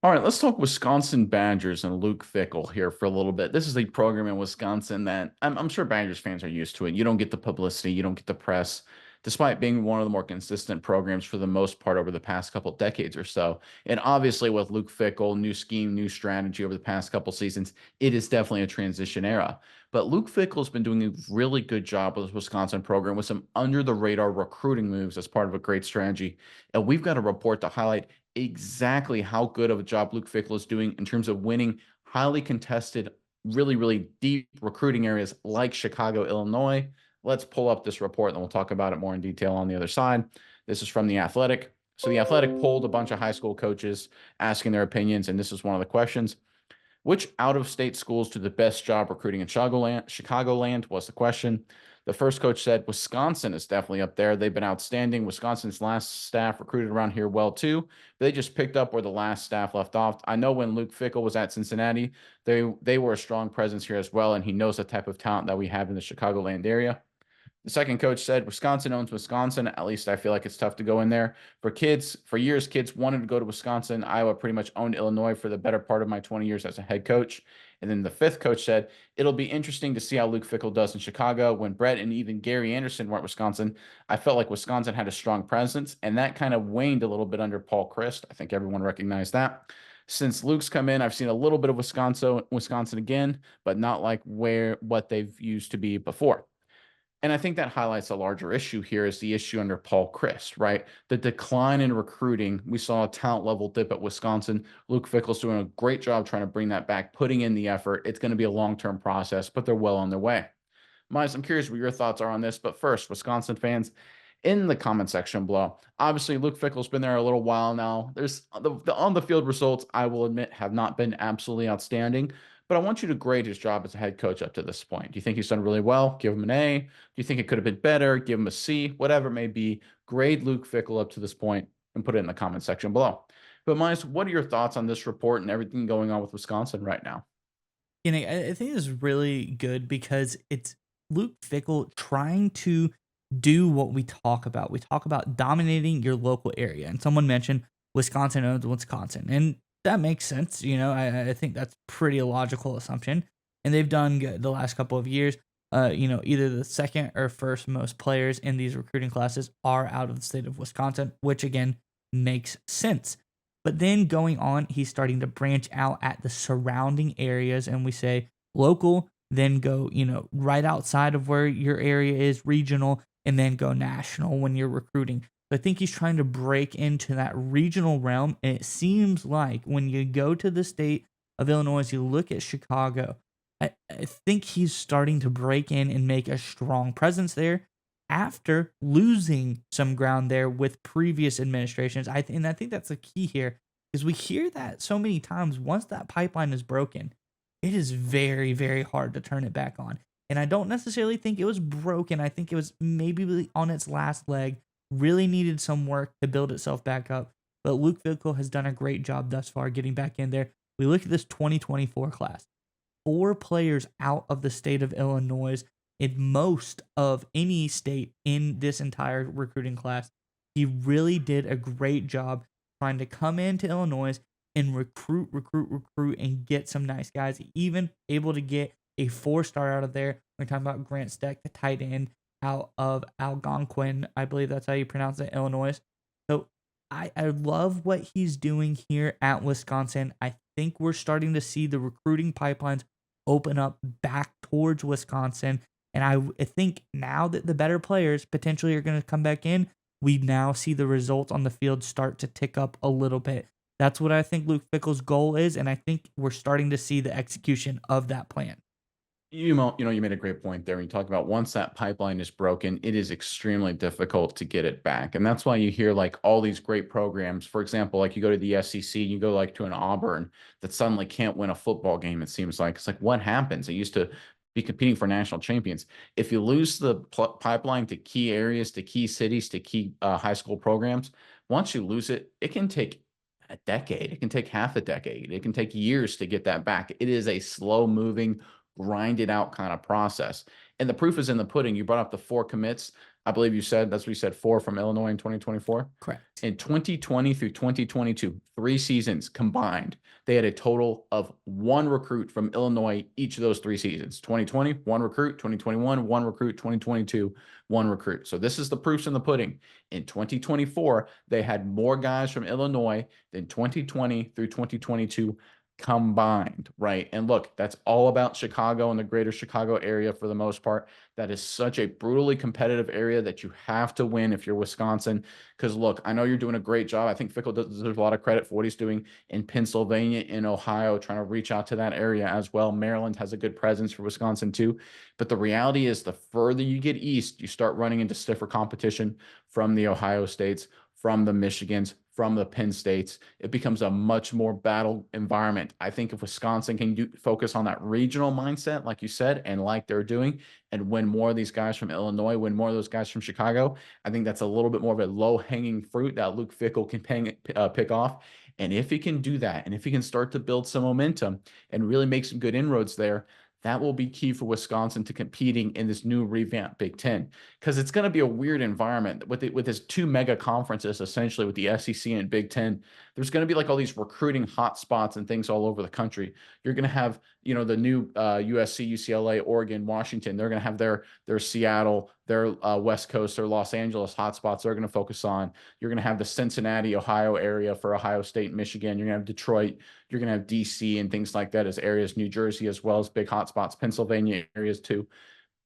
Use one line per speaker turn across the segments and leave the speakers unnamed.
All right, let's talk Wisconsin Badgers and Luke Fickell here for a little bit. This is a program in Wisconsin that I'm sure Badgers fans are used to it. You don't get the publicity, you don't get the press, despite being one of the more consistent programs for the most part over the past couple decades or so. And obviously, with Luke Fickell, new scheme, new strategy over the past couple seasons, it is definitely a transition era. But Luke Fickell's been doing a really good job with this Wisconsin program with some under the radar recruiting moves as part of a great strategy. And we've got a report to highlight exactly how good of a job Luke Fickell is doing in terms of winning highly contested, really, really deep recruiting areas like Chicago, Illinois. Let's pull up this report and we'll talk about it more in detail on the other side. This is from The Athletic. So, The Athletic polled a bunch of high school coaches asking their opinions, and this is one of the questions. Which out of state schools do the best job recruiting in Chicagoland was the question. The first coach said Wisconsin is definitely up there. They've been outstanding. Wisconsin's last staff recruited around here well too. They just picked up where the last staff left off. I know when Luke Fickell was at Cincinnati, they were a strong presence here as well, and he knows the type of talent that we have in the Chicagoland area. The second coach said Wisconsin owns Wisconsin. At least I feel like it's tough to go in there. For kids, for years, kids wanted to go to Wisconsin. Iowa pretty much owned Illinois for the better part of my 20 years as a head coach. And then the fifth coach said, it'll be interesting to see how Luke Fickell does in Chicago. When Brett and even Gary Anderson were at Wisconsin, I felt like Wisconsin had a strong presence, and that kind of waned a little bit under Paul Chryst. I think everyone recognized that. Since Luke's come in, I've seen a little bit of Wisconsin again, but not like what they've used to be before. And I think that highlights a larger issue here is the issue under Paul Chryst, right? The decline in recruiting. We saw a talent level dip at Wisconsin. Luke Fickell's doing a great job trying to bring that back, putting in the effort. It's going to be a long-term process, but they're well on their way. Miles, I'm curious what your thoughts are on this. But first, Wisconsin fans, in the comment section below. Obviously, Luke Fickell's been there a little while now. There's the on the field results, I will admit, have not been absolutely outstanding. But I want you to grade his job as a head coach up to this point. Do you think he's done really well? Give him an A. Do you think it could have been better? Give him a C. Whatever it may be, grade Luke Fickell up to this point and put it in the comment section below. But Miles, what are your thoughts on this report and everything going on with Wisconsin right now?
I think it's really good because it's Luke Fickell trying to do what we talk about. We talk about dominating your local area, and someone mentioned Wisconsin owns Wisconsin, and that makes sense. I think that's pretty logical assumption, and they've done good the last couple of years. Either the second or first most players in these recruiting classes are out of the state of Wisconsin, which again makes sense. But then going on, he's starting to branch out at the surrounding areas, and we say local, then go, right outside of where your area is, regional, and then go national when you're recruiting. So I think he's trying to break into that regional realm. And it seems like when you go to the state of Illinois, you look at Chicago, I think he's starting to break in and make a strong presence there after losing some ground there with previous administrations. And I think that's the key here is we hear that so many times. Once that pipeline is broken, it is very, very hard to turn it back on. And I don't necessarily think it was broken. I think it was maybe really on its last leg, really needed some work to build itself back up. But Luke Fickell has done a great job thus far getting back in there. We look at this 2024 class, four players out of the state of Illinois in most of any state in this entire recruiting class. He really did a great job trying to come into Illinois and recruit, and get some nice guys. Even able to get a 4-star out of there. We're talking about Grant Steck, the tight end out of Algonquin. I believe that's how you pronounce it, Illinois. So I love what he's doing here at Wisconsin. I think we're starting to see the recruiting pipelines open up back towards Wisconsin. And I think now that the better players potentially are going to come back in, we now see the results on the field start to tick up a little bit. That's what I think Luke Fickell's goal is, and I think we're starting to see the execution of that plan.
You made a great point there. When you talk about once that pipeline is broken, it is extremely difficult to get it back. And that's why you hear like all these great programs. For example, like you go to the SEC, you go like to an Auburn that suddenly can't win a football game. It seems like it's like what happens? It used to be competing for national champions. If you lose the pipeline to key areas, to key cities, to key high school programs, once you lose it, it can take a decade. It can take half a decade. It can take years to get that back. It is a slow moving, grind it out kind of process. And the proof is in the pudding. You brought up the four commits. I believe you said that's what you said, 4 from Illinois in 2024.
Correct.
In 2020 through 2022, 3 seasons combined, they had a total of 1 recruit from Illinois each of those 3 seasons. 2020, 1 recruit; 2021, 1 recruit; 2022, 1 recruit. So this is the proofs in the pudding. In 2024, they had more guys from Illinois than 2020 through 2022 combined, right? And look, that's all about Chicago and the greater Chicago area for the most part. That is such a brutally competitive area that you have to win if you're Wisconsin. Because look, I know you're doing a great job. I think Fickell deserves a lot of credit for what he's doing in Pennsylvania, in Ohio, trying to reach out to that area as well. Maryland has a good presence for Wisconsin too. But the reality is, the further you get east, you start running into stiffer competition from the Ohio states, from the Michigans, from the Penn States. It becomes a much more battle environment. I think if Wisconsin can focus on that regional mindset, like you said, and like they're doing, and win more of these guys from Illinois, win more of those guys from Chicago, I think that's a little bit more of a low-hanging fruit that Luke Fickell can pick off. And if he can do that, and if he can start to build some momentum and really make some good inroads there, that will be key for Wisconsin to competing in this new revamped Big Ten, because it's going to be a weird environment with his 2 mega conferences, essentially with the SEC and Big Ten. There's going to be like all these recruiting hotspots and things all over the country. You're going to have, the new USC, UCLA, Oregon, Washington. They're going to have their Seattle, their West Coast, their Los Angeles hotspots they're going to focus on. You're going to have the Cincinnati, Ohio area for Ohio State, Michigan. You're going to have Detroit. You're going to have DC and things like that as areas, New Jersey as well as big hotspots, Pennsylvania areas too.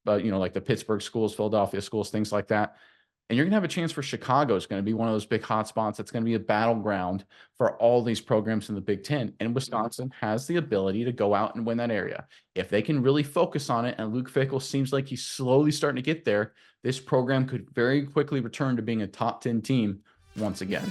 But, like the Pittsburgh schools, Philadelphia schools, things like that. And you're going to have a chance for Chicago. It's going to be one of those big hotspots. It's going to be a battleground for all these programs in the Big Ten. And Wisconsin has the ability to go out and win that area. If they can really focus on it, and Luke Fickell seems like he's slowly starting to get there, this program could very quickly return to being a top 10 team once again.